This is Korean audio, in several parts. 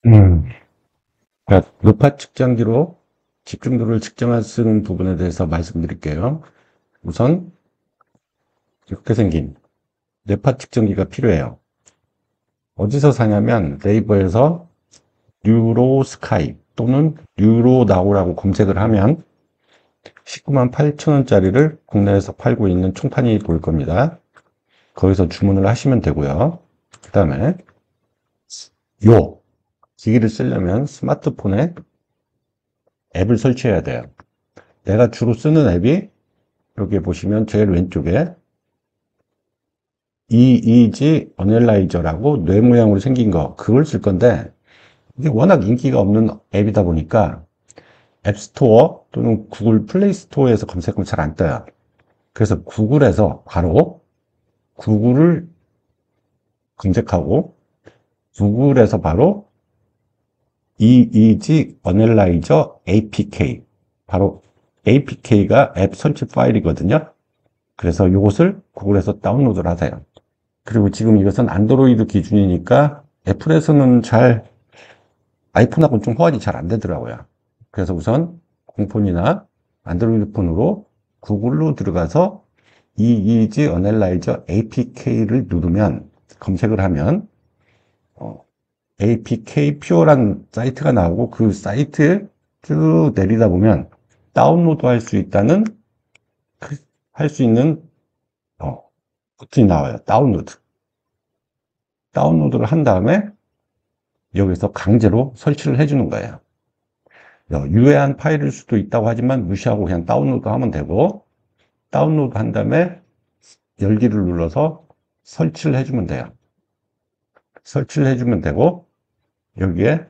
음, 그러니까 노파 측정기로 집중도를 측정할 수 있는 부분에 대해서 말씀드릴게요. 우선 이렇게 생긴 뇌파 측정기가 필요해요. 어디서 사냐면 네이버에서 뉴로스카이 또는 뉴로나우라고 검색을 하면 19만 8천 원짜리를 국내에서 팔고 있는 총판이 보일 겁니다. 거기서 주문을 하시면 되고요. 그 다음에 요 기기를 쓰려면 스마트폰에 앱을 설치해야 돼요. 내가 주로 쓰는 앱이 여기 보시면 제일 왼쪽에 EEG 어널라이저라고 뇌 모양으로 생긴 거, 그걸 쓸 건데 이게 워낙 인기가 없는 앱이다 보니까 앱스토어 또는 구글 플레이 스토어에서 검색하면 잘 안 떠요. 그래서 구글에서 바로 구글을 검색하고 구글에서 바로 EEG 어널라이저 APK, 바로 APK가 앱 설치 파일이거든요. 그래서 이것을 구글에서 다운로드를 하세요. 그리고 지금 이것은 안드로이드 기준이니까 애플에서는 아이폰하고는 좀 호환이 잘 안 되더라고요. 그래서 우선 공폰이나 안드로이드 폰으로 구글로 들어가서 EEG 어널라이저 APK를 누르면, 검색을 하면 APK 퓨어란 사이트가 나오고, 그 사이트에 쭉 내리다 보면 다운로드 할 수 있다는, 할 수 있는 버튼이 나와요. 다운로드를 한 다음에 여기서 강제로 설치를 해주는 거예요. 유해한 파일일 수도 있다고 하지만 무시하고 그냥 다운로드 하면 되고, 다운로드 한 다음에 열기를 눌러서 설치를 해주면 돼요. 설치를 해주면 되고, 여기에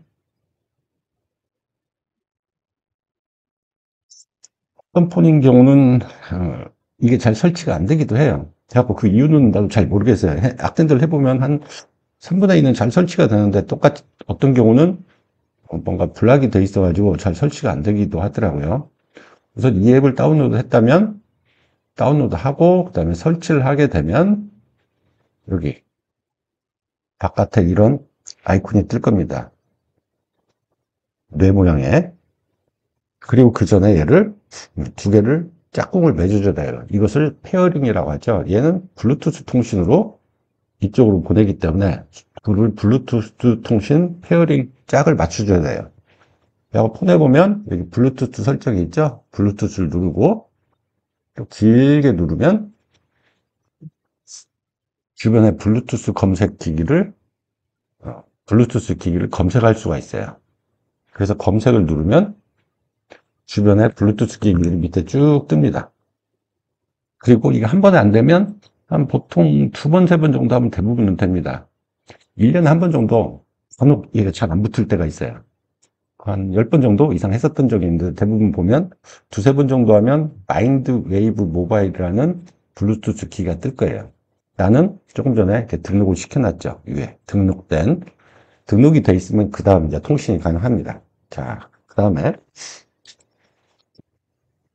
어떤 폰인 경우는 이게 잘 설치가 안 되기도 해요. 그래갖고 그 이유는 나도 잘 모르겠어요. 악센터를 해보면 한 3분의 2는 잘 설치가 되는데, 똑같이 어떤 경우는 뭔가 블락이 돼 있어가지고 잘 설치가 안 되기도 하더라고요. 우선 이 앱을 다운로드 했다면 다운로드하고, 그 다음에 설치를 하게 되면 여기 바깥에 이런 아이콘이 뜰 겁니다. 뇌 모양의. 그리고 그 전에 얘를 두 개를 짝꿍을 맺어줘야 돼요. 이것을 페어링이라고 하죠. 얘는 블루투스 통신으로 이쪽으로 보내기 때문에 블루투스 통신 페어링 짝을 맞춰줘야 돼요. 그리고 폰에 보면 여기 블루투스 설정이 있죠. 블루투스를 누르고 또 길게 누르면 주변에 블루투스 기기를 검색할 수가 있어요. 그래서 검색을 누르면 주변에 블루투스 기기를 밑에 쭉 뜹니다. 그리고 이게 한 번에 안 되면 한 보통 두 번, 세 번 정도 하면 대부분은 됩니다. 1년에 한 번 정도 간혹 이게 잘 안 붙을 때가 있어요. 한 10번 정도 이상 했었던 적이 있는데, 대부분 보면 두세 번 정도 하면 마인드 웨이브 모바일이라는 블루투스 기기가 뜰 거예요. 나는 조금 전에 이렇게 등록을 시켜놨죠. 위에 등록이 돼 있으면 그 다음 이제 통신이 가능합니다. 자, 그 다음에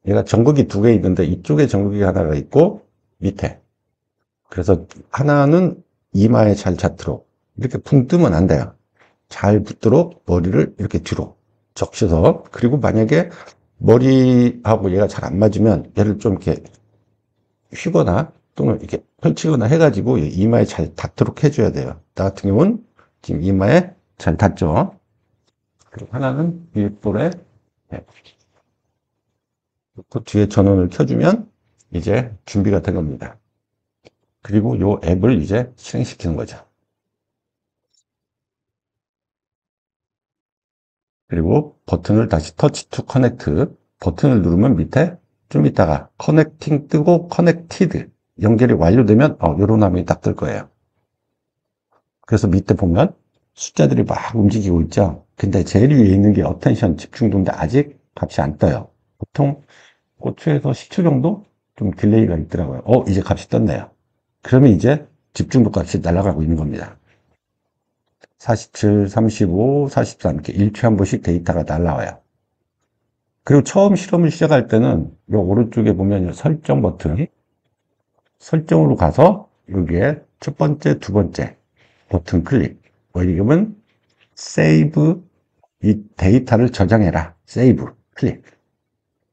얘가 전극이 두 개 있는데 이쪽에 전극이 하나가 있고 밑에, 그래서 하나는 이마에 잘 닿도록 이렇게 붕 뜨면 안 돼요. 잘 붙도록 머리를 이렇게 뒤로 적셔서, 그리고 만약에 머리하고 얘가 잘 안 맞으면 얘를 좀 이렇게 휘거나 또는 이렇게 펼치거나 해가지고 이마에 잘 닿도록 해줘야 돼요. 나 같은 경우는 지금 이마에 잘 닿죠. 그리고 하나는 윗볼에, 그 뒤에 전원을 켜주면 이제 준비가 된 겁니다. 그리고 이 앱을 이제 실행시키는 거죠. 그리고 버튼을 다시 터치 투 커넥트 버튼을 누르면 밑에 좀 있다가 커넥팅 뜨고 커넥티드 연결이 완료되면 이런 화면이 딱 뜰 거예요. 그래서 밑에 보면 숫자들이 막 움직이고 있죠. 근데 제일 위에 있는 게 어텐션 집중도인데 아직 값이 안 떠요. 보통 5초에서 10초 정도 좀 딜레이가 있더라고요. 이제 값이 떴네요. 그러면 이제 집중도 값이 날아가고 있는 겁니다. 47, 35, 43 이렇게 1초에 한 번씩 데이터가 날라와요. 그리고 처음 실험을 시작할 때는 이 오른쪽에 보면 설정 버튼, 설정으로 가서 여기에 첫 번째, 두 번째 버튼 클릭. 이러면 세이브 이 데이터를 저장해라. 세이브 클릭.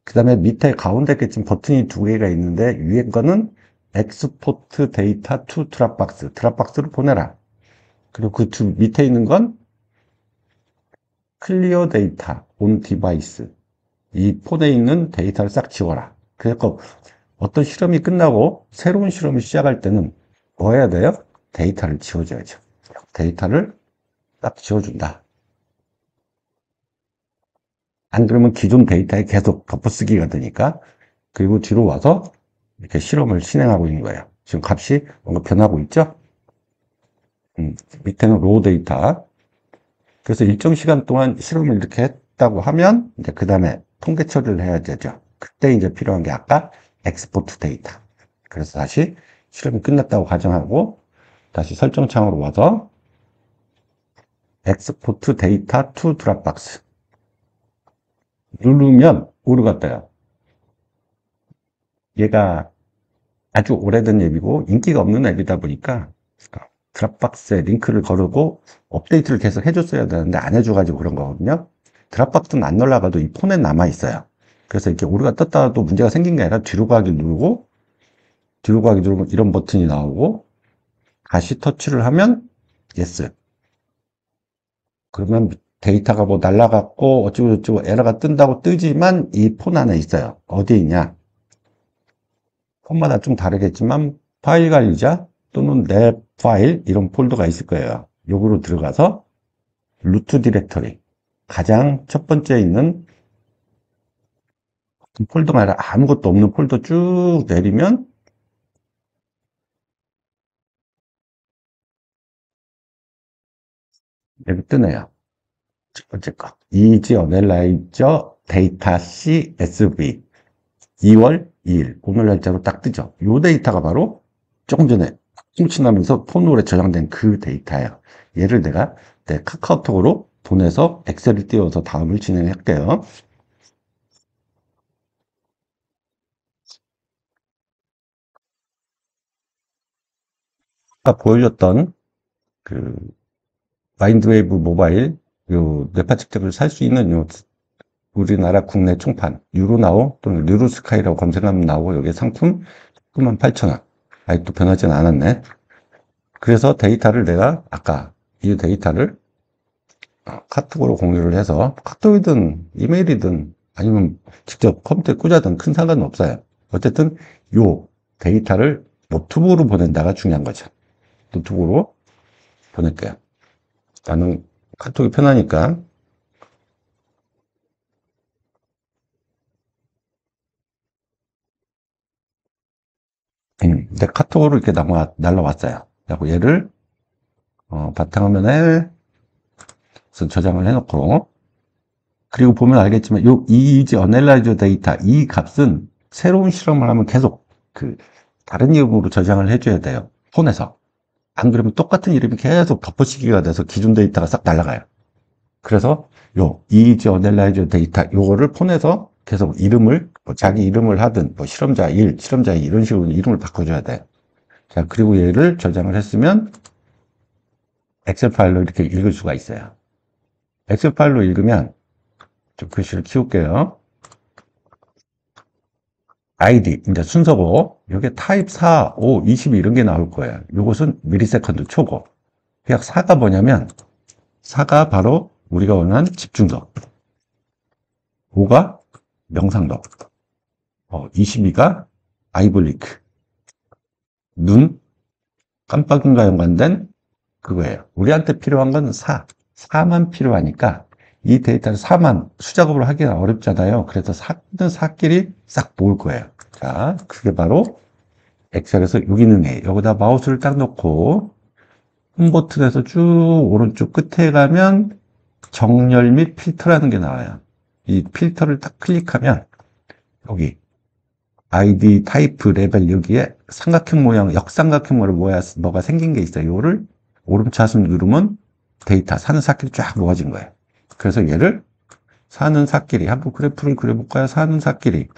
그 다음에 밑에 가운데 게 지금 버튼이 두 개가 있는데 위에 거는 엑스포트 데이터 투 드랍박스. 드랍박스로 보내라. 그리고 그 밑에 있는 건 클리어 데이터 온 디바이스. 이 폰에 있는 데이터를 싹 지워라. 그래서 어떤 실험이 끝나고 새로운 실험을 시작할 때는 뭐 해야 돼요? 데이터를 지워줘야죠. 데이터를 딱 지워준다. 안 그러면 기존 데이터에 계속 덮어쓰기가 되니까. 그리고 뒤로 와서 이렇게 실험을 진행하고 있는 거예요. 지금 값이 뭔가 변하고 있죠? 밑에는 로우 데이터. 그래서 일정 시간 동안 실험을 이렇게 했다고 하면 이제 그 다음에 통계 처리를 해야 되죠. 그때 이제 필요한 게 아까 엑스포트 데이터. 그래서 다시 실험이 끝났다고 가정하고 다시 설정창으로 와서 엑스포트 데이터 투 드랍박스 누르면 오류가 떠요. 얘가 아주 오래된 앱이고 인기가 없는 앱이다 보니까 드랍박스에 링크를 거르고 업데이트를 계속 해줬어야 되는데 안 해줘가지고 그런 거거든요. 드랍박스는 안 날라가도 이 폰에 남아있어요. 그래서 이렇게 오류가 떴다가도 문제가 생긴 게 아니라 뒤로 가기 누르고 뒤로 가기 누르면 이런 버튼이 나오고 다시 터치를 하면 yes. 그러면 데이터가 뭐 날라갔고 어쩌고저쩌고 에러가 뜬다고 뜨지만 이 폰 안에 있어요. 어디에 있냐? 폰마다 좀 다르겠지만 파일 관리자 또는 랩 파일 이런 폴더가 있을 거예요. 요거로 들어가서 루트 디렉터리 가장 첫 번째 있는 폴더가 아니라 아무것도 없는 폴더 쭉 내리면 여기 뜨네요. 첫 번째 거 이지 어널라이저 데이터 CSV 2월 2일 오늘 날짜로 딱 뜨죠. 이 데이터가 바로 조금 전에 훔친하면서 폰으로 저장된 그 데이터예요. 얘를 내가 내 카카오톡으로 보내서 엑셀을 띄워서 다음을 진행할게요. 아까 보여줬던 그 마인드웨이브 모바일 요 뇌파 측정을 살 수 있는 요 우리나라 국내 총판 유로나우 또는 뉴로스카이라고 검색하면 나오고 여기 상품 98,000원. 아직도 변하지는 않았네. 그래서 데이터를 내가 아까 이 데이터를 카톡으로 공유를 해서 카톡이든 이메일이든 아니면 직접 컴퓨터에 꽂아든 큰 상관은 없어요. 어쨌든 요 데이터를 노트북으로 보낸다가 중요한 거죠. 노트북으로 보낼게요. 나는 카톡이 편하니까. 근데 카톡으로 이렇게 날라왔어요. 그리고 얘를 바탕화면에 저장을 해놓고 그리고 보면 알겠지만 요 이지 어널라이저 데이터 이 값은 새로운 실험을 하면 계속 그 다른 이름으로 저장을 해줘야 돼요. 폰에서. 안 그러면 똑같은 이름이 계속 덮어치기가 돼서 기존 데이터가 싹 날아가요. 그래서 요 이지 어널라이저 데이터 요거를 폰에서 계속 이름을 뭐 자기 이름을 하든 뭐 실험자 1, 실험자 2 이런 식으로 이름을 바꿔줘야 돼요. 자, 그리고 얘를 저장을 했으면 엑셀 파일로 이렇게 읽을 수가 있어요. 엑셀 파일로 읽으면 좀 글씨를 키울게요. 아이디, 이제 순서고, 여기 타입 4, 5, 20 이런 게 나올 거예요. 이것은 미리세컨드 초고. 그냥 4가 뭐냐면, 4가 바로 우리가 원하는 집중도. 5가 명상도. 22가 아이블리크. 눈, 깜빡임과 연관된 그거예요. 우리한테 필요한 건 4만 필요하니까 이 데이터를 4만 수작업을 하기가 어렵잖아요. 그래서 4끼리 싹 모을 거예요. 자, 그게 바로 엑셀에서 유기능이에요. 여기다 마우스를 딱 놓고 홈 버튼에서 쭉 오른쪽 끝에 가면 정렬 및 필터라는 게 나와요. 이 필터를 딱 클릭하면 여기 아이디, 타이프, 레벨 여기에 삼각형 모양, 역삼각형 모양 뭐가 생긴 게 있어요. 이거를 오른차순 누르면 데이터, 사는 사끼리 쫙 모아진 거예요. 그래서 얘를 사는 사끼리, 한번 그래프를 그려볼까요? 사는 사끼리.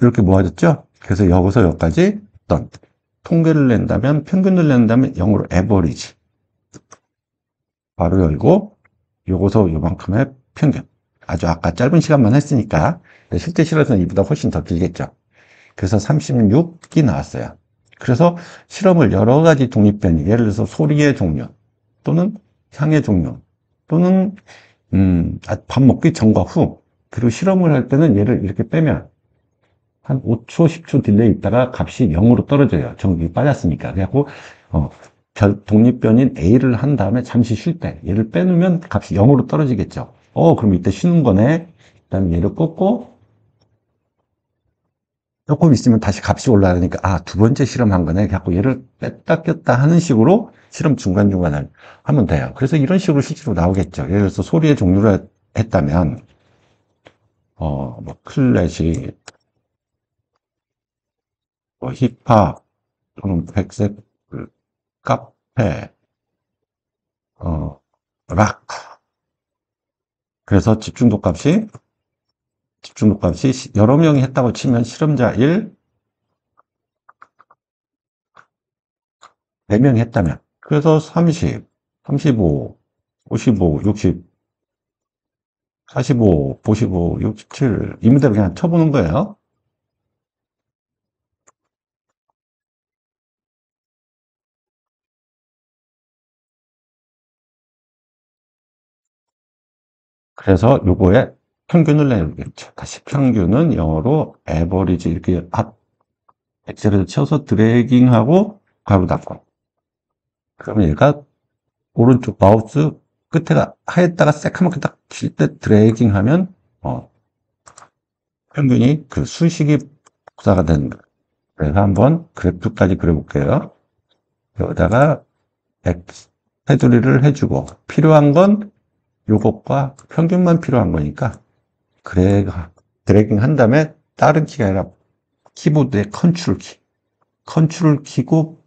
이렇게 모아졌죠? 그래서 여기서 여기까지 어떤 통계를 낸다면, 평균을 낸다면 영어로 average. 바로 열고 요거서 요만큼의 평균. 아주 아까 짧은 시간만 했으니까 실제 실험에서는 이보다 훨씬 더 길겠죠. 그래서 36이 나왔어요. 그래서 실험을 여러 가지 독립변이, 예를 들어서 소리의 종류 또는 향의 종류 또는 밥 먹기 전과 후, 그리고 실험을 할 때는 얘를 이렇게 빼면 한 5초, 10초 딜레이 있다가 값이 0으로 떨어져요. 전기 빠졌으니까. 그래갖고 독립변인 A를 한 다음에 잠시 쉴 때 얘를 빼놓으면 값이 0으로 떨어지겠죠. 그럼 이때 쉬는 거네. 그 다음에 얘를 꽂고 조금 있으면 다시 값이 올라가니까 두 번째 실험한 거네. 그래갖고 얘를 뺐다 꼈다 하는 식으로 실험 중간중간을 하면 돼요. 그래서 이런 식으로 실제로 나오겠죠. 예를 들어서 소리의 종류를 했다면 뭐 클래식, 뭐 힙합 또는 백색, 카페, 락. 그래서 집중도 값이 여러 명이 했다고 치면 실험자 1, 4명이 했다면. 그래서 30, 35, 55, 60, 45, 55, 67, 이 문제를 그냥 쳐보는 거예요. 그래서 요거에 평균을 내야겠죠. 다시 평균은 영어로 average 이렇게 엑셀에서 쳐서 드래깅하고 가로 닫고. 그러면 얘가 오른쪽 마우스 끝에가 하였다가 새카맣게 딱 칠 때 드래깅하면 평균이 그 수식이 복사가 되는 거예요. 그래서 한번 그래프까지 그려볼게요. 여기다가 테두리를 해주고 필요한 건 요것과 평균만 필요한 거니까 드래깅 한 다음에 다른 키가 아니라 키보드의 컨트롤 키고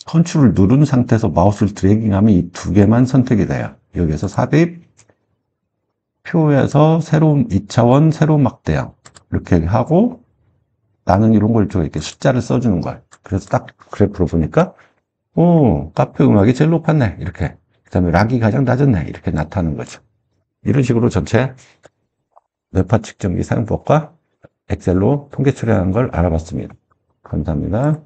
컨트롤을 누른 상태에서 마우스를 드래깅하면 이 두 개만 선택이 돼요. 여기에서 삽입, 표에서 새로운 2차원 새로운 막대형 이렇게 하고 나는 이런 걸 이렇게 숫자를 써주는 거예요. 그래서 딱 그래프로 보니까 카페 음악이 제일 높았네 이렇게, 그 다음에 락이 가장 낮았네 이렇게 나타나는 거죠. 이런 식으로 전체 뇌파 측정기 사용법과 엑셀로 통계 처리하는 걸 알아봤습니다. 감사합니다.